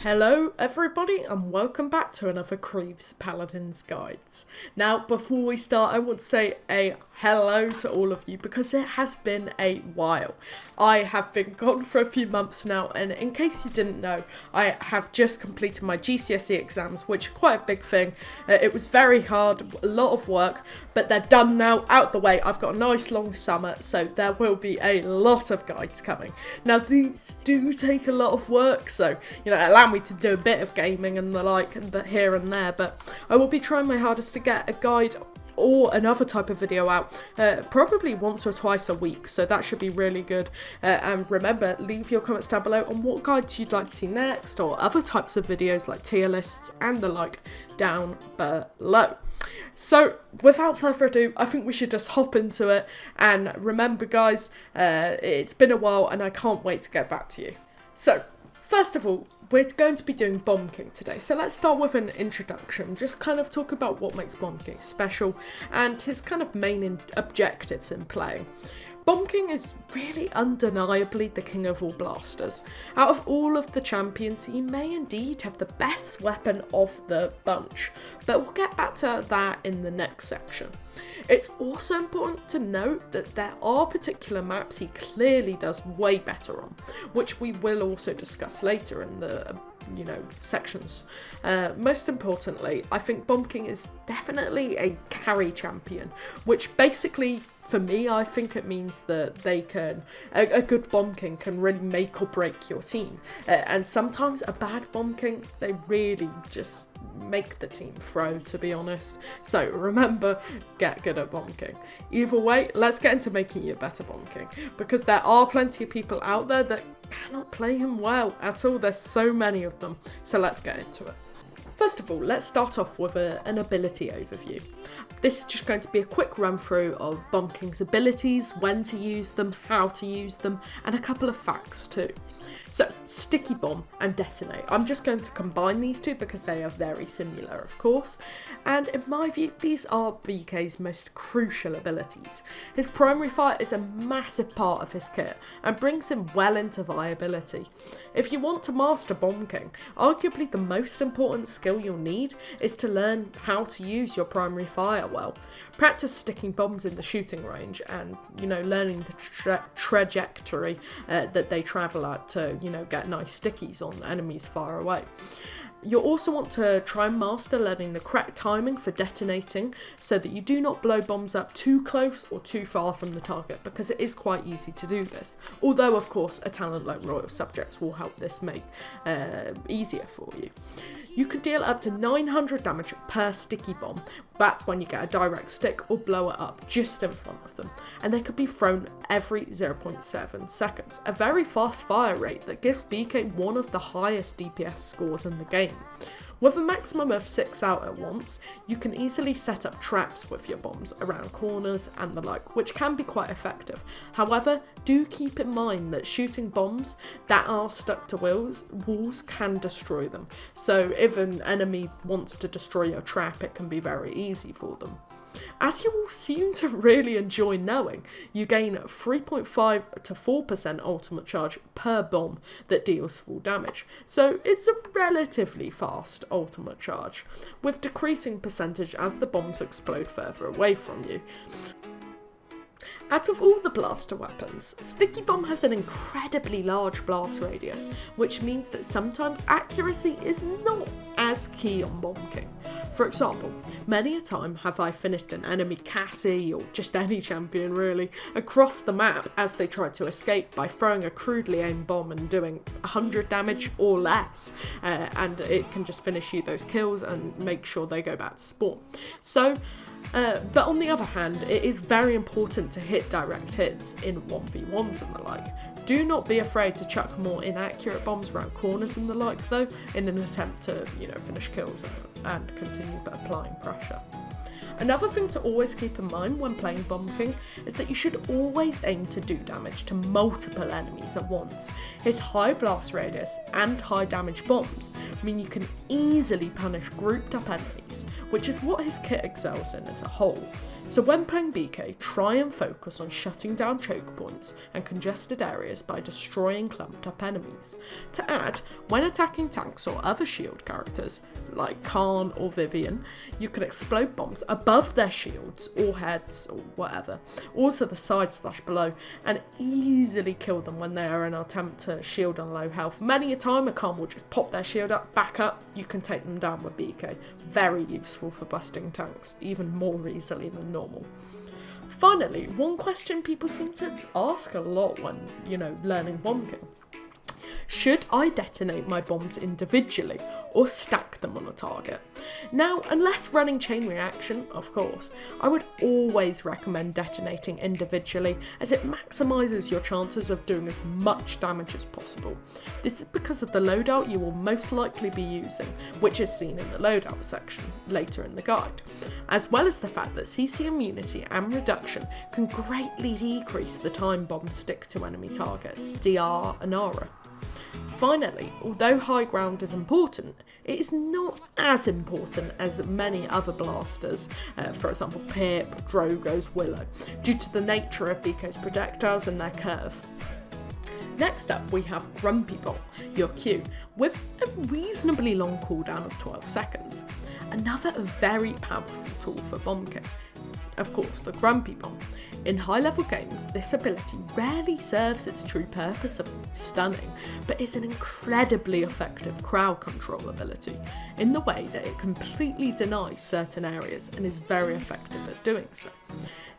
Hello everybody and welcome back to another Creeves Paladins guides. Now before we start I want to say a hello to all of you because it has been a while. I have been gone for a few months now, and in case you didn't know, I have just completed my GCSE exams, which are quite a big thing. It was very hard, a lot of work, but they're done now, out the way. I've got a nice long summer, so there will be a lot of guides coming. Now these do take a lot of work, so allow me to do a bit of gaming and the like and the here and there, but I will be trying my hardest to get a guide or another type of video out probably once or twice a week, so that should be really good. And remember, leave your comments down below on what guides you'd like to see next, or other types of videos like tier lists and the like down below. So without further ado, I think we should just hop into it. And remember guys, it's been a while and I can't wait to get back to you. So first of all, we're going to be doing Bomb King today, so let's start with an introduction, just kind of talk about what makes Bomb King special and his kind of main objectives in playing. Bomb King is really undeniably the king of all blasters. Out of all of the champions, he may indeed have the best weapon of the bunch, but we'll get back to that in the next section. It's also important to note that there are particular maps he clearly does way better on, which we will also discuss later in the sections. Most importantly, I think Bomb King is definitely a carry champion, which basically, for me, I think it means that they can, a good Bomb King can really make or break your team. And sometimes a bad Bomb King, they really just make the team throw, to be honest. So remember, get good at Bomb King. Either way, let's get into making you a better Bomb King, because there are plenty of people out there that cannot play him well at all. There's so many of them. So let's get into it. First of all, let's start off with an ability overview. This is just going to be a quick run through of Bomb King's abilities, when to use them, how to use them, and a couple of facts too. So, Sticky Bomb and Detonate. I'm just going to combine these two because they are very similar, of course. And in my view, these are BK's most crucial abilities. His primary fire is a massive part of his kit and brings him well into viability. If you want to master Bomb King, arguably the most important skill you'll need is to learn how to use your primary fire well. Practice sticking bombs in the shooting range and, learning the trajectory that they travel at to, get nice stickies on enemies far away. You'll also want to try and master learning the correct timing for detonating so that you do not blow bombs up too close or too far from the target, because it is quite easy to do this. Although, of course, a talent like Royal Subjects will help this make easier for you. You can deal up to 900 damage per sticky bomb. That's when you get a direct stick or blow it up just in front of them. And they could be thrown every 0.7 seconds. A very fast fire rate that gives BK one of the highest DPS scores in the game. With a maximum of 6 out at once, you can easily set up traps with your bombs around corners and the like, which can be quite effective. However, do keep in mind that shooting bombs that are stuck to walls can destroy them. So if an enemy wants to destroy your trap, it can be very easy for them. As you all seem to really enjoy knowing, you gain 3.5 to 4% ultimate charge per bomb that deals full damage, so it's a relatively fast ultimate charge, with decreasing percentage as the bombs explode further away from you. Out of all the blaster weapons, Sticky Bomb has an incredibly large blast radius, which means that sometimes accuracy is not as key on Bomb King. For example, many a time have I finished an enemy Cassie, or just any champion really, across the map as they tried to escape by throwing a crudely aimed bomb and doing 100 damage or less, and it can just finish you those kills and make sure they go back to spawn. So, but on the other hand, it is very important to hit direct hits in 1v1s and the like. Do not be afraid to chuck more inaccurate bombs around corners and the like though, in an attempt to, finish kills and continue applying pressure. Another thing to always keep in mind when playing Bomb King is that you should always aim to do damage to multiple enemies at once. His high blast radius and high damage bombs mean you can easily punish grouped up enemies, which is what his kit excels in as a whole. So when playing BK, try and focus on shutting down choke points and congested areas by destroying clumped up enemies. To add, when attacking tanks or other shield characters, like Khan or Vivian, you can explode bombs above their shields or heads or whatever, or to the side/below, and easily kill them when they are in an attempt to shield on low health. Many a time a Khan will just pop their shield up, back up, you can take them down with BK. Very useful for busting tanks, even more easily than normal. Finally, one question people seem to ask a lot when, learning Bomb King. Should I detonate my bombs individually or stack them on a target? Now, unless running chain reaction, of course, I would always recommend detonating individually as it maximises your chances of doing as much damage as possible. This is because of the loadout you will most likely be using, which is seen in the loadout section later in the guide, as well as the fact that CC immunity and reduction can greatly decrease the time bombs stick to enemy targets, DR and ARA. Finally, although high ground is important, it is not as important as many other blasters, for example Pip, Drogo's, Willow, due to the nature of BK's projectiles and their curve. Next up we have Grumpy Bomb, your Q, with a reasonably long cooldown of 12 seconds. Another very powerful tool for Bomb King. Of course, the Grumpy Bomb. In high-level games, this ability rarely serves its true purpose of stunning, but is an incredibly effective crowd control ability, in the way that it completely denies certain areas and is very effective at doing so.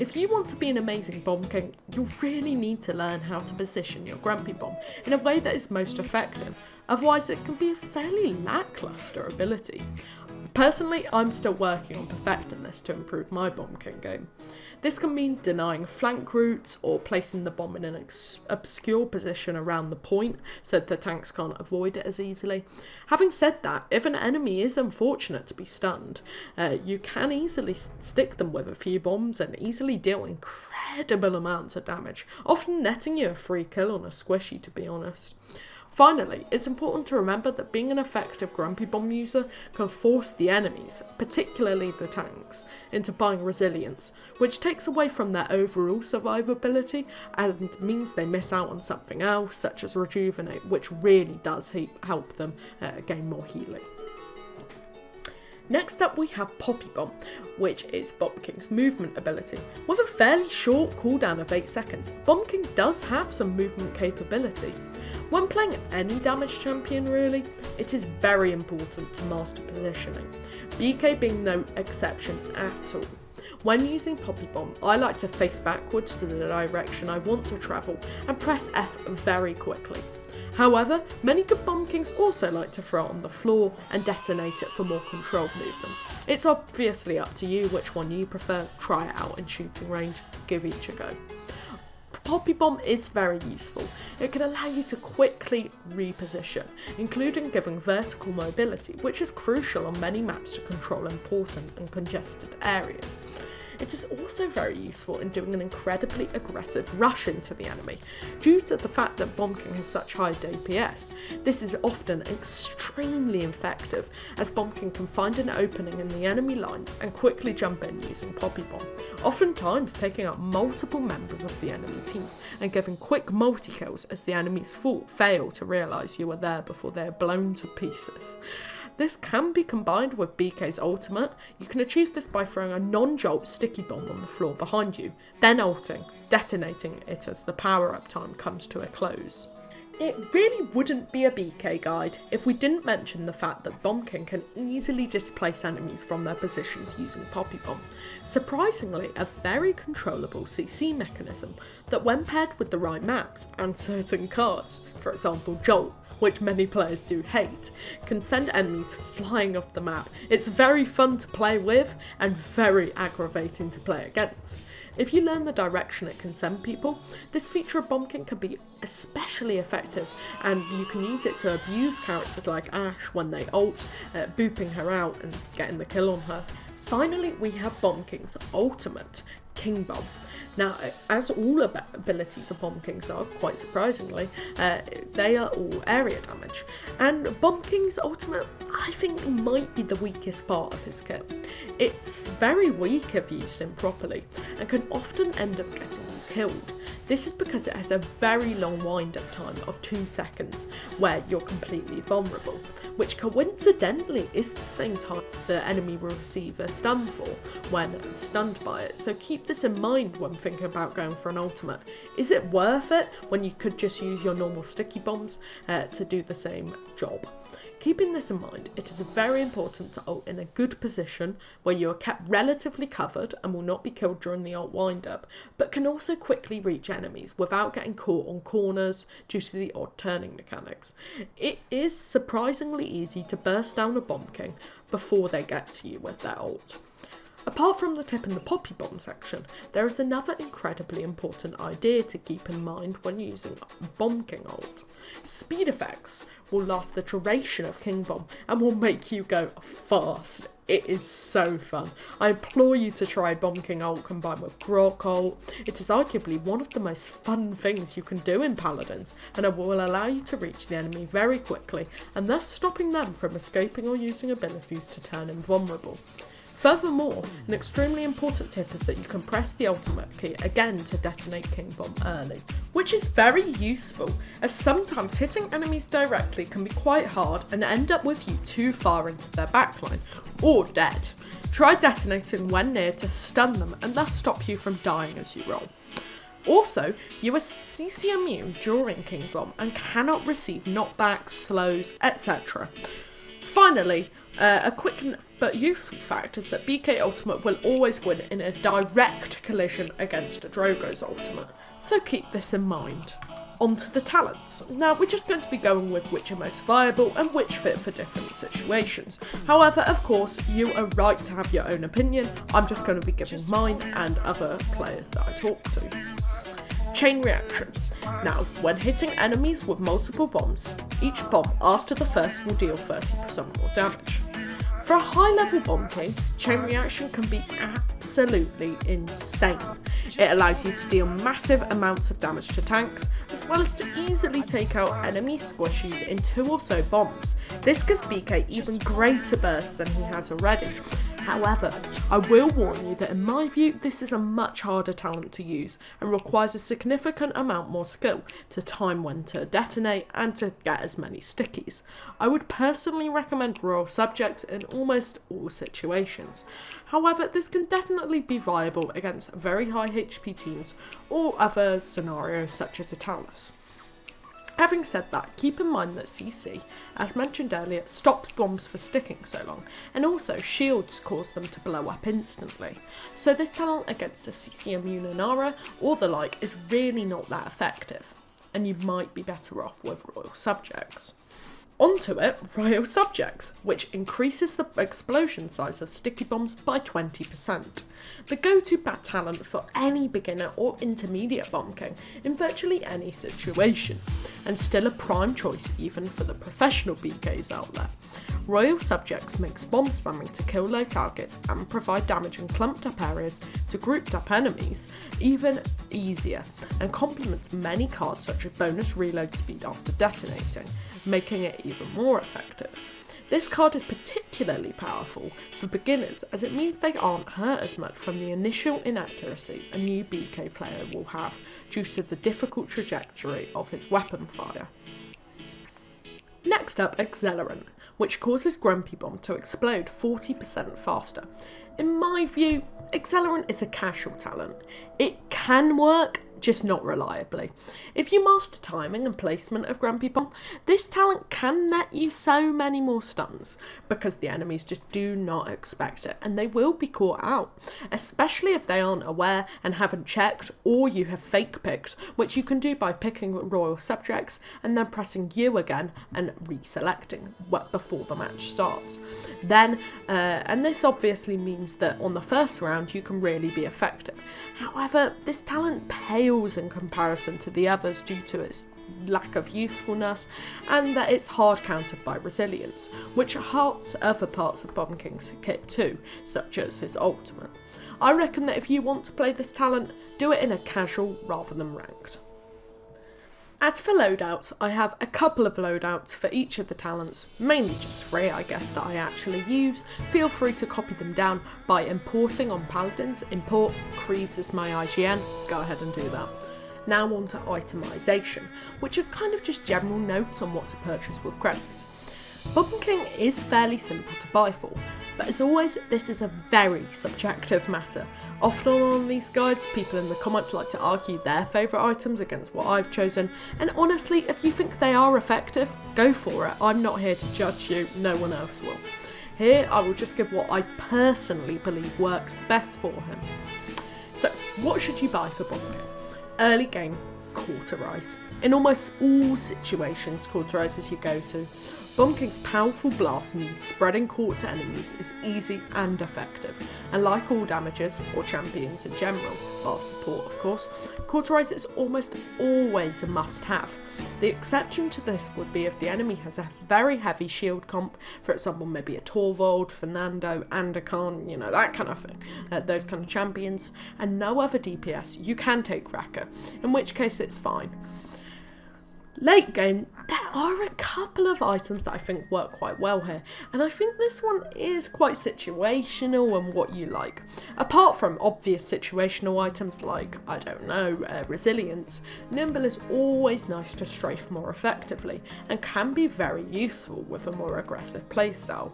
If you want to be an amazing Bomb King, you'll really need to learn how to position your Grumpy Bomb in a way that is most effective, otherwise it can be a fairly lacklustre ability. Personally, I'm still working on perfecting this to improve my Bomb King game. This can mean denying flank routes or placing the bomb in an obscure position around the point so that the tanks can't avoid it as easily. Having said that, if an enemy is unfortunate to be stunned, you can easily stick them with a few bombs and easily deal incredible amounts of damage, often netting you a free kill on a squishy, to be honest. Finally, it's important to remember that being an effective Grumpy Bomb user can force the enemies, particularly the tanks, into buying resilience, which takes away from their overall survivability and means they miss out on something else, such as Rejuvenate, which really does help them gain more healing. Next up we have Poppy Bomb, which is Bomb King's movement ability. With a fairly short cooldown of 8 seconds, Bomb King does have some movement capability. When playing any damage champion really, it is very important to master positioning, BK being no exception at all. When using Poppy Bomb, I like to face backwards to the direction I want to travel and press F very quickly. However, many good Bomb Kings also like to throw it on the floor and detonate it for more controlled movement. It's obviously up to you which one you prefer, try it out in shooting range, give each a go. Poppy Bomb is very useful. It can allow you to quickly reposition, including giving vertical mobility, which is crucial on many maps to control important and congested areas. It is also very useful in doing an incredibly aggressive rush into the enemy. Due to the fact that Bomb King has such high DPS, this is often extremely effective, as Bomb King can find an opening in the enemy lines and quickly jump in using Poppy Bomb, oftentimes taking out multiple members of the enemy team and giving quick multi-kills as the enemies fail to realise you are there before they are blown to pieces. This can be combined with BK's ultimate. You can achieve this by throwing a non-jolt sticky bomb on the floor behind you, then ulting, detonating it as the power-up time comes to a close. It really wouldn't be a BK guide if we didn't mention the fact that Bomb King can easily displace enemies from their positions using Poppy Bomb. Surprisingly, a very controllable CC mechanism that when paired with the right maps and certain cards, for example Jolt, which many players do hate, can send enemies flying off the map. It's very fun to play with and very aggravating to play against. If you learn the direction it can send people, this feature of Bomb King can be especially effective, and you can use it to abuse characters like Ashe when they ult, booping her out and getting the kill on her. Finally, we have Bomb King's ultimate, King Bomb. Now, as all abilities of Bomb King's are, quite surprisingly, they are all area damage. And Bomb King's ultimate, I think, might be the weakest part of his kit. It's very weak if used improperly, and can often end up getting you killed. This is because it has a very long wind-up time of 2 seconds, where you're completely vulnerable, which coincidentally is the same time the enemy will receive a stun for when stunned by it. So keep this in mind when thinking about going for an ultimate. Is it worth it when you could just use your normal sticky bombs to do the same job? Keeping this in mind, it is very important to ult in a good position where you are kept relatively covered and will not be killed during the ult wind-up, but can also quickly reach enemies without getting caught on corners due to the odd turning mechanics. It is surprisingly easy to burst down a Bomb King before they get to you with their ult. Apart from the tip in the Poppy Bomb section, there is another incredibly important idea to keep in mind when using Bomb King ult. Speed effects will last the duration of King Bomb and will make you go fast. It is so fun. I implore you to try Bomb King ult combined with Grok ult. It is arguably one of the most fun things you can do in Paladins, and it will allow you to reach the enemy very quickly, and thus stopping them from escaping or using abilities to turn invulnerable. Furthermore, an extremely important tip is that you can press the ultimate key again to detonate King Bomb early, which is very useful, as sometimes hitting enemies directly can be quite hard and end up with you too far into their backline, or dead. Try detonating when near to stun them and thus stop you from dying as you roll. Also, you are CC immune during King Bomb and cannot receive knockbacks, slows, etc. Finally, a quick but useful fact is that BK Ultimate will always win in a direct collision against a Drogo's Ultimate, so keep this in mind. On to the talents. Now, we're just going to be going with which are most viable and which fit for different situations. However, of course, you are right to have your own opinion. I'm just going to be giving mine and other players that I talk to. Chain reaction. Now, when hitting enemies with multiple bombs, each bomb after the first will deal 30% more damage. For a high level Bomb King, chain reaction can be absolutely insane. It allows you to deal massive amounts of damage to tanks, as well as to easily take out enemy squishies in 2 or so bombs. This gives BK even greater burst than he has already. However, I will warn you that in my view, this is a much harder talent to use and requires a significant amount more skill to time when to detonate and to get as many stickies. I would personally recommend Royal Subjects in almost all situations. However, this can definitely be viable against very high HP teams or other scenarios such as a Talus. Having said that, keep in mind that CC, as mentioned earlier, stops bombs for sticking so long, and also shields cause them to blow up instantly. So this talent against a CC immune Inara or the like is really not that effective, and you might be better off with Royal Subjects. Onto it, Royal Subjects, which increases the explosion size of sticky bombs by 20%. The go-to bat talent for any beginner or intermediate Bomb King in virtually any situation, and still a prime choice even for the professional BKs out there. Royal Subjects makes bomb spamming to kill low targets and provide damage in clumped up areas to grouped up enemies even easier, and complements many cards such as bonus reload speed after detonating, making it even more effective. This card is particularly powerful for beginners as it means they aren't hurt as much from the initial inaccuracy a new BK player will have due to the difficult trajectory of his weapon fire. Next up, Accelerant, which causes Grumpy Bomb to explode 40% faster. In my view, Accelerant is a casual talent. It can work, just not reliably. If you master timing and placement of Grumpy Bomb, this talent can net you so many more stuns, because the enemies just do not expect it, and they will be caught out, especially if they aren't aware and haven't checked, or you have fake picked, which you can do by picking Royal Subjects and then pressing U again and reselecting before the match starts. Then, and this obviously means that on the first round you can really be effective. However, this talent pales in comparison to the others due to its lack of usefulness, and that it's hard countered by resilience, which hurts other parts of Bomb King's kit too, such as his ultimate. I reckon that if you want to play this talent, do it in a casual rather than ranked. As for loadouts, I have a couple of loadouts for each of the talents, mainly just 3 I guess that I actually use. Feel free to copy them down by importing on Paladins. Import Creeves as my IGN, go ahead and do that. Now on to itemization, which are kind of just general notes on what to purchase with credits. Bomb King is fairly simple to buy for, but as always, this is a very subjective matter. Often on these guides, people in the comments like to argue their favourite items against what I've chosen, and honestly, if you think they are effective, go for it. I'm not here to judge you, no one else will. Here, I will just give what I personally believe works best for him. So, what should you buy for Bomb King? Early game, Cauterize. In almost all situations, Cauterize is your go-to. Bomb King's powerful blast means spreading Caught to enemies is easy and effective, and like all damagers, or champions in general, bar support of course, Cauterize is almost always a must-have. The exception to this would be if the enemy has a very heavy shield comp, for example maybe a Torvald, Fernando, Andercon, you know, that kind of thing, those kind of champions, and no other DPS, you can take Wrecker, in which case it's fine. Late game, there are a couple of items that I think work quite well here, and I think this one is quite situational and what you like. Apart from obvious situational items like, I don't know, resilience, Nimble is always nice to strafe more effectively, and can be very useful with a more aggressive playstyle.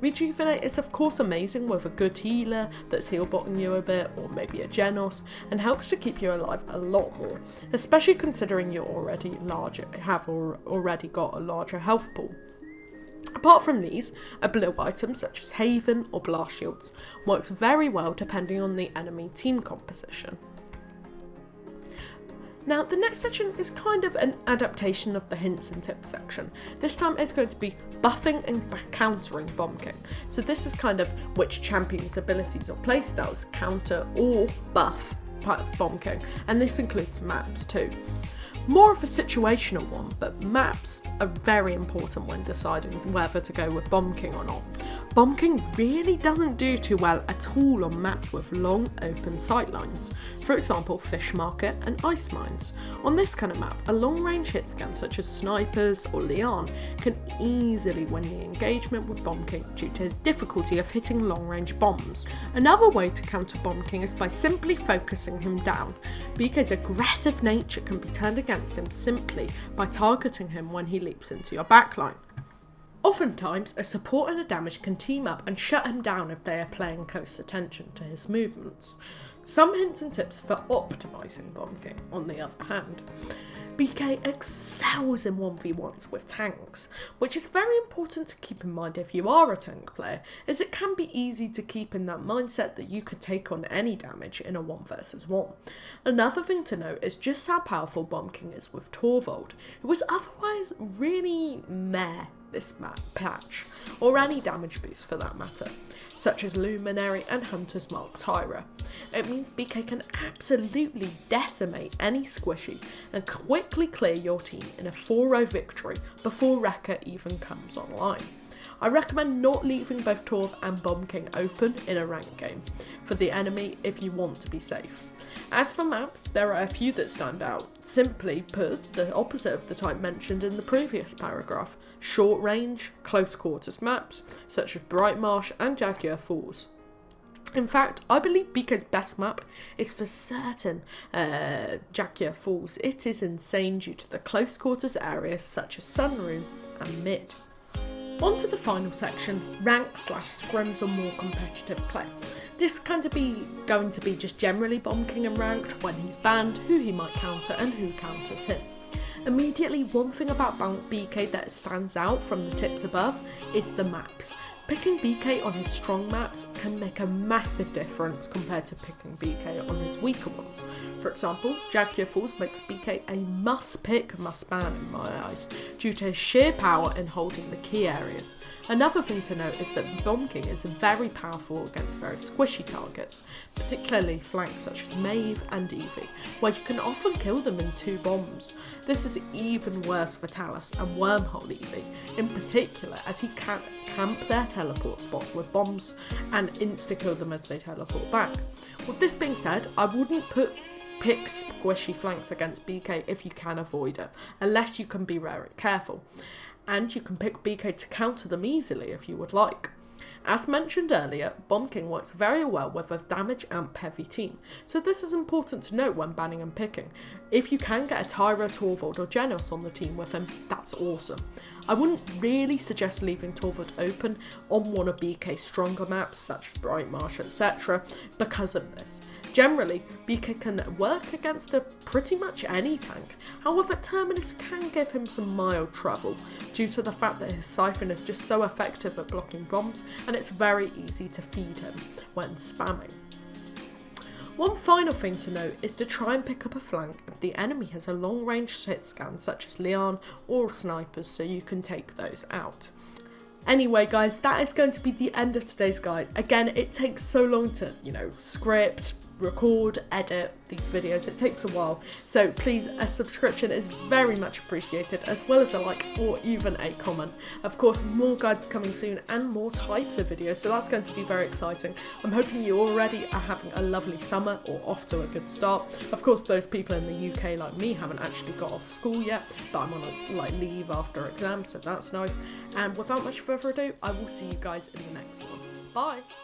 Rejuvenate is of course amazing with a good healer that's heal botting you a bit, or maybe a Genos, and helps to keep you alive a lot more, especially considering you're already already got a larger health pool. Apart from these, a blue item such as Haven or Blast Shields works very well depending on the enemy team composition. Now, the next section is kind of an adaptation of the hints and tips section. This time it's going to be buffing and countering Bomb King. So this is kind of which champion's abilities or playstyles counter or buff Bomb King, and this includes maps too. More of a situational one, but maps are very important when deciding whether to go with Bomb King or not. Bomb King really doesn't do too well at all on maps with long open sightlines, for example Fish Market and Ice Mines. On this kind of map, a long range hit scan such as Snipers or Leon can easily win the engagement with Bomb King due to his difficulty of hitting long range bombs. Another way to counter Bomb King is by simply focusing him down. BK's aggressive nature can be turned against him simply by targeting him when he leaps into your backline. Oftentimes, a support and a damage can team up and shut him down if they are paying close attention to his movements. Some hints and tips for optimising Bomb King, on the other hand. BK excels in 1v1s with tanks, which is very important to keep in mind if you are a tank player, as it can be easy to keep in that mindset that you could take on any damage in a 1 versus 1. Another thing to note is just how powerful Bomb King is with Torvald, who was otherwise really meh this patch, or any damage boost for that matter, such as Luminary and Hunter's Mark Tyra. It means BK can absolutely decimate any squishy and quickly clear your team in a 4-0 victory before Wrecker even comes online. I recommend not leaving both Torv and Bomb King open in a ranked game for the enemy if you want to be safe. As for maps, there are a few that stand out. Simply put, the opposite of the type mentioned in the previous paragraph. Short range, close quarters maps, such as Bright Marsh and Jaguar Falls. In fact, I believe BK's best map is for certain Jaguar Falls. It is insane due to the close quarters areas such as Sunroom and Mid. On to the final section, rank/scrims or more competitive play. This going to be just generally Bomb King and ranked, when he's banned, who he might counter and who counters him. Immediately, one thing about BK that stands out from the tips above is the maps. Picking BK on his strong maps can make a massive difference compared to picking BK on his weaker ones. For example, Jaguar Falls makes BK a must-pick, must-ban in my eyes, due to his sheer power in holding the key areas. Another thing to note is that Bomb King is very powerful against very squishy targets, particularly flanks such as Maeve and Evie, where you can often kill them in 2 bombs. This is even worse for Talus and Wormhole Evie, in particular as he can camp their teleport spots with bombs and insta-kill them as they teleport back. With this being said, I wouldn't pick squishy flanks against BK if you can avoid it, unless you can be very careful. And you can pick BK to counter them easily if you would like. As mentioned earlier, Bomb King works very well with a damage amp heavy team, so this is important to note when banning and picking. If you can get a Tyra, Torvald or Genos on the team with him, that's awesome. I wouldn't really suggest leaving Torvald open on one of BK's stronger maps such as Bright Marsh etc. because of this. Generally, BK can work against pretty much any tank, however Terminus can give him some mild trouble due to the fact that his Siphon is just so effective at blocking bombs and it's very easy to feed him when spamming. One final thing to note is to try and pick up a flank if the enemy has a long range hit scan such as Leon or snipers, so you can take those out. Anyway guys, that is going to be the end of today's guide. Again, it takes so long to, script, record, edit these videos. It takes a while. So please, a subscription is very much appreciated, as well as a like or even a comment. Of course, more guides coming soon and more types of videos, so that's going to be very exciting. I'm hoping you already are having a lovely summer or off to a good start. Of course, those people in the UK like me haven't actually got off school yet, but I'm on leave after exams, so that's nice. And without much further ado, I will see you guys in the next one. Bye!